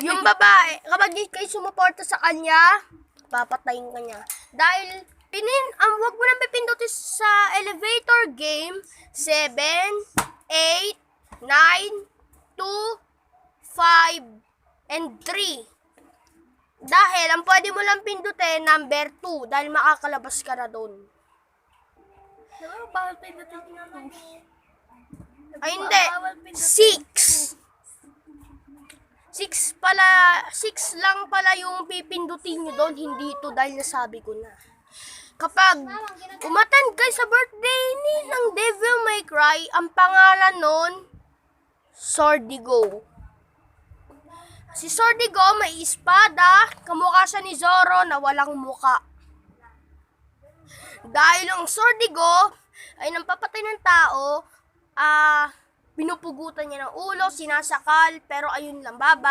Yung babae, kapag di kayo sumuporta sa kanya, papatayin ka niya. Dahil, wag mo nang pipindutin sa elevator game, 7, 8, 9, 2, 5, and 3. Dahil, ang pwede mo lang pindutin, number 2, dahil makakalabas ka na doon. Diba, bawal pindutin yung push. Ay, hindi. 6. 6 lang pala yung pipindutin nyo doon, hindi ito dahil nasabi ko na. Kapag umattend kayo sa birthday ng Devil May Cry, ang pangalan nun, Sordigo. Si Sordigo may espada, kamukha siya ni Zoro na walang muka. Dahil ang Sordigo ay nampapatay ng tao, pinupugutan niya ng ulo, sinasakal, pero ayun lang, baba.